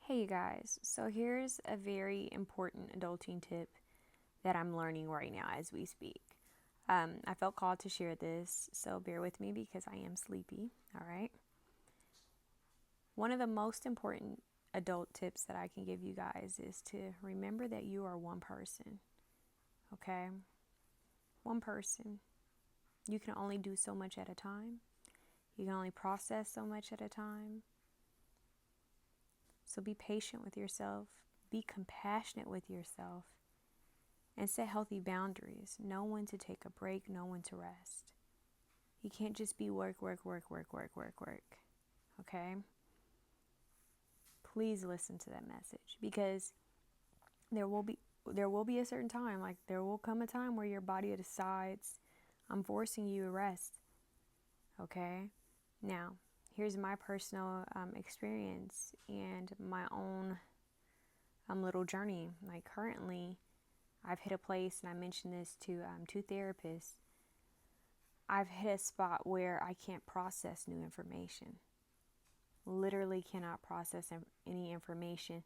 Hey you guys, so here's a very important adulting tip that I'm learning right now as we speak. I felt called to share this, so bear with me because I am sleepy. All right. One of the most important adult tips that I can give you guys is to remember that you are one person. Okay? One person. You can only do so much at a time, you can only process so much at a time. So be patient with yourself, be compassionate with yourself, and set healthy boundaries. Know when to take a break, know when to rest. You can't just be work, work, work, work, work, work, work. Okay? Please listen to that message because there will be a certain time, like there will come a time where your body decides I'm forcing you to rest. Okay? Now, here's my personal experience and my own little journey. Like currently, I've hit a place, and I mentioned this to two therapists. I've hit a spot where I can't process new information. Literally cannot process any information.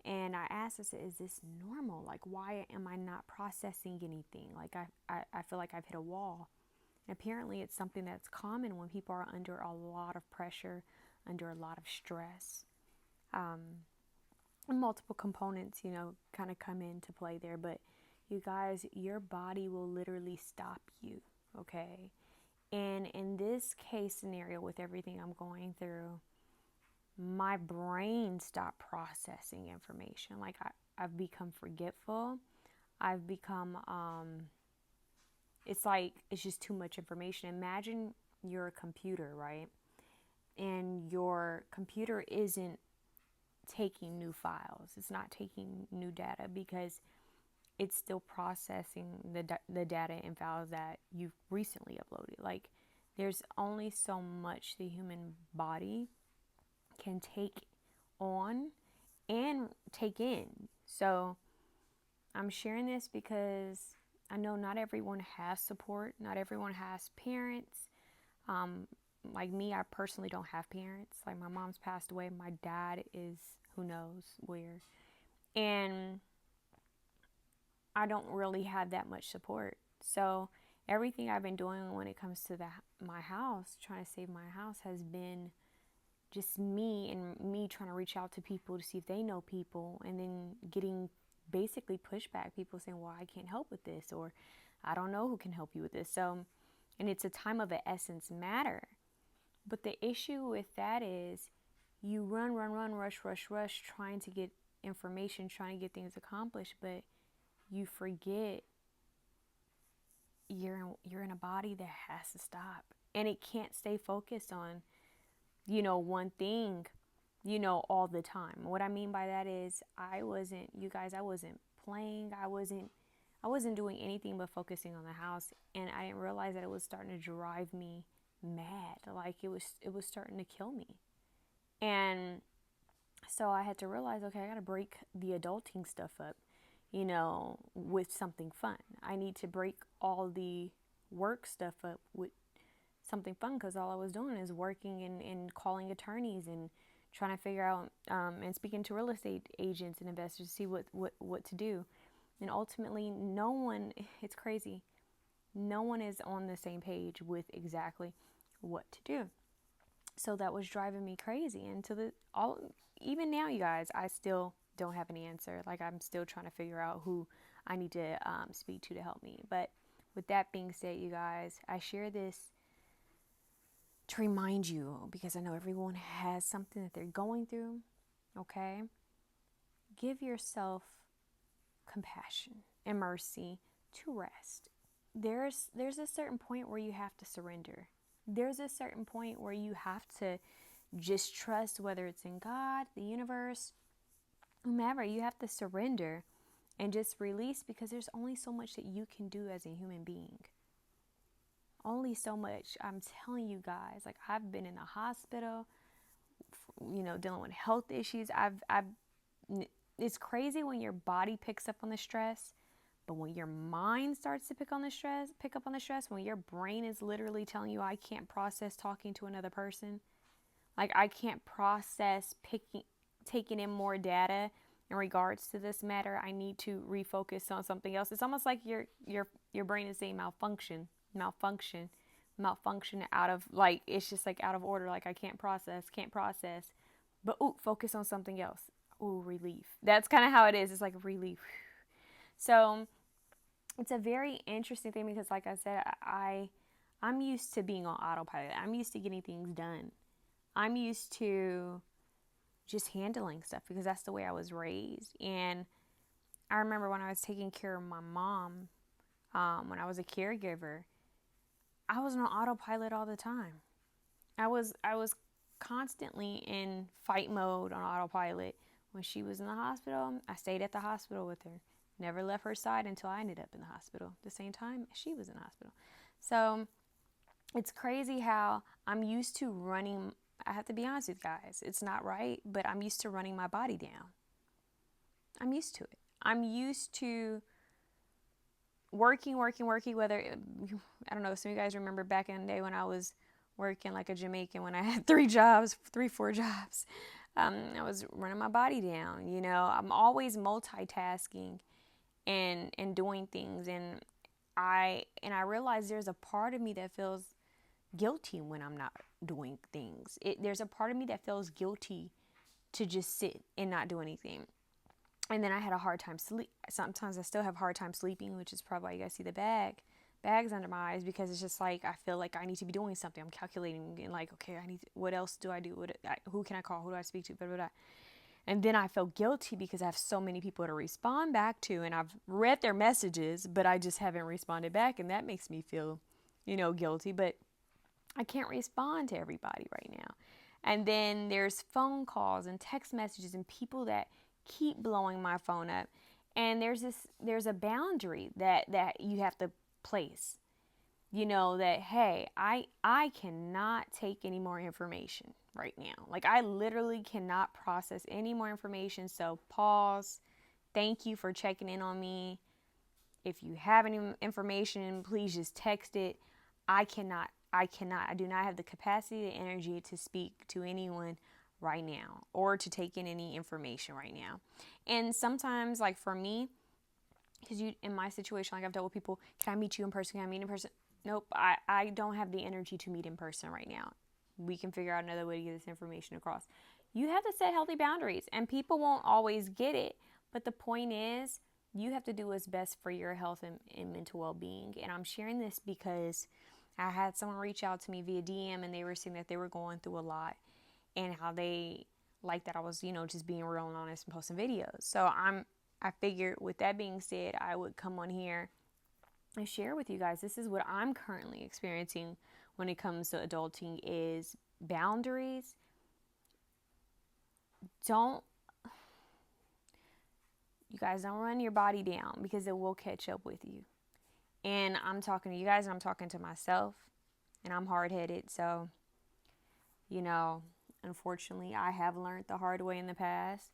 And I asked, I said, is this normal? Like, why am I not processing anything? Like, I feel like I've hit a wall. And apparently, it's something that's common when people are under a lot of pressure, under a lot of stress. And multiple components, kind of come into play there. But you guys, your body will literally stop you, okay? And in this case scenario, with everything I'm going through, my brain stopped processing information. Like I've become forgetful. I've become, it's like it's just too much information. Imagine you're a computer, right? And your computer isn't taking new files, it's not taking new data because it's still processing the data and files that you've recently uploaded. Like, there's only so much the human body can take on and take in. So, I'm sharing this because I know not everyone has support, not everyone has parents. Like me, I personally don't have parents. Like, my mom's passed away, my dad is who knows where. And I don't really have that much support. So everything I've been doing when it comes to my house, trying to save my house, has been just me and me trying to reach out to people to see if they know people, and then getting basically pushback. People saying, well, I can't help with this, or I don't know who can help you with this. So, and it's a time of the essence matter. But the issue with that is you run, run, run, rush, rush, rush, trying to get information, trying to get things accomplished, but you forget you're in a body that has to stop, and it can't stay focused on one thing all the time. What I mean by that is I wasn't playing, I wasn't doing anything but focusing on the house, and I didn't realize that it was starting to drive me mad. Like it was starting to kill me. And so I had to realize, okay, I got to break the adulting stuff up, with something fun. I need to break all the work stuff up with something fun, because all I was doing is working and calling attorneys and trying to figure out and speaking to real estate agents and investors to see what to do. And ultimately, no one, it's crazy, no one is on the same page with exactly what to do. So that was driving me crazy. And even now, you guys, I still don't have an answer. Like, I'm still trying to figure out who I need to speak to help me. But with that being said, you guys, I share this to remind you, because I know everyone has something that they're going through. Okay? Give yourself compassion and mercy to rest. There's a certain point where you have to surrender. There's a certain point where you have to just trust, whether it's in God, the universe, whomever. You have to surrender and just release, because there's only so much that you can do as a human being. Only so much. I'm telling you guys, like, I've been in the hospital, dealing with health issues. It's crazy when your body picks up on the stress, but when your mind starts to pick up on the stress, when your brain is literally telling you, I can't process talking to another person. Like, I can't process taking in more data in regards to this matter, I need to refocus on something else. It's almost like your brain is saying malfunction out of, like, it's just like out of order. Like, I can't process. But focus on something else. Relief. That's kind of how it is. It's like relief. So it's a very interesting thing because, like I said, I'm used to being on autopilot. I'm used to getting things done. I'm used to just handling stuff because that's the way I was raised. And I remember when I was taking care of my mom, when I was a caregiver, I was on autopilot all the time. I was constantly in fight mode on autopilot. When she was in the hospital, I stayed at the hospital with her. Never left her side until I ended up in the hospital. The same time she was in the hospital. So it's crazy how I'm used to running. I have to be honest with you guys. It's not right, but I'm used to running my body down. I'm used to it. I'm used to working, whether, I don't know, some of you guys remember back in the day when I was working like a Jamaican, when I had 4 jobs. I was running my body down, you know. I'm always multitasking and doing things, and I realize there's a part of me that feels guilty when I'm not doing things. There's a part of me that feels guilty to just sit and not do anything. And then I had a hard time sleep. Sometimes I still have a hard time sleeping, which is probably why you guys see the bags under my eyes, because it's just like I feel like I need to be doing something. I'm calculating and like, okay, what else do I do? Who can I call? Who do I speak to? Blah, blah, blah. And then I felt guilty because I have so many people to respond back to, and I've read their messages, but I just haven't responded back, and that makes me feel, guilty. But I can't respond to everybody right now. And then there's phone calls and text messages and people that keep blowing my phone up. And there's a boundary that you have to place. That, hey, I cannot take any more information right now. Like, I literally cannot process any more information. So pause. Thank you for checking in on me. If you have any information, please just text it. I do not have the capacity, the energy to speak to anyone right now or to take in any information right now. And sometimes, like for me, because in my situation, like I've dealt with people, can I meet you in person? Can I meet in person? Nope, I don't have the energy to meet in person right now. We can figure out another way to get this information across. You have to set healthy boundaries, and people won't always get it. But the point is, you have to do what's best for your health and mental well-being. And I'm sharing this because I had someone reach out to me via DM, and they were saying that they were going through a lot and how they liked that I was, just being real and honest and posting videos. So I figured, with that being said, I would come on here and share with you guys. This is what I'm currently experiencing when it comes to adulting, is boundaries. You guys don't run your body down, because it will catch up with you. And I'm talking to you guys, and I'm talking to myself, and I'm hard-headed. So, unfortunately, I have learned the hard way in the past.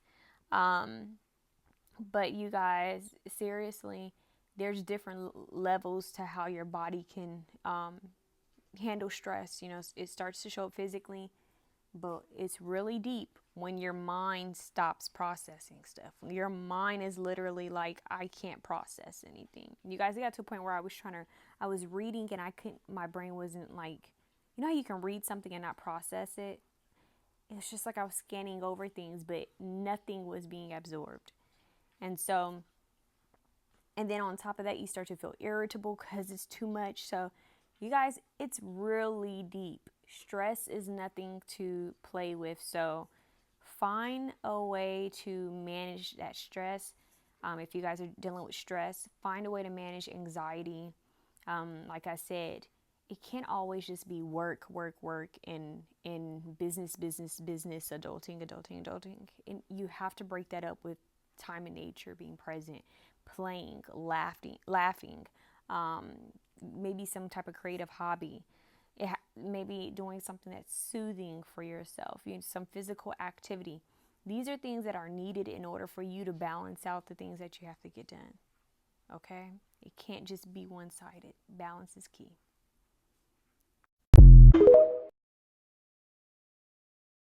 But you guys, seriously, there's different levels to how your body can handle stress. It starts to show up physically, but it's really deep when your mind stops processing stuff. Your mind is literally like, I can't process anything. You guys, it got to a point where I was reading, and my brain wasn't like, how you can read something and not process it? It's just like I was scanning over things, but nothing was being absorbed. And then on top of that, you start to feel irritable because it's too much. So you guys, it's really deep. Stress is nothing to play with. So find a way to manage that stress. If you guys are dealing with stress, find a way to manage anxiety. Like I said, it can't always just be work, and business, adulting. And you have to break that up with time in nature, being present, playing, laughing, maybe some type of creative hobby. Maybe doing something that's soothing for yourself, some physical activity. These are things that are needed in order for you to balance out the things that you have to get done. Okay? It can't just be one-sided. Balance is key.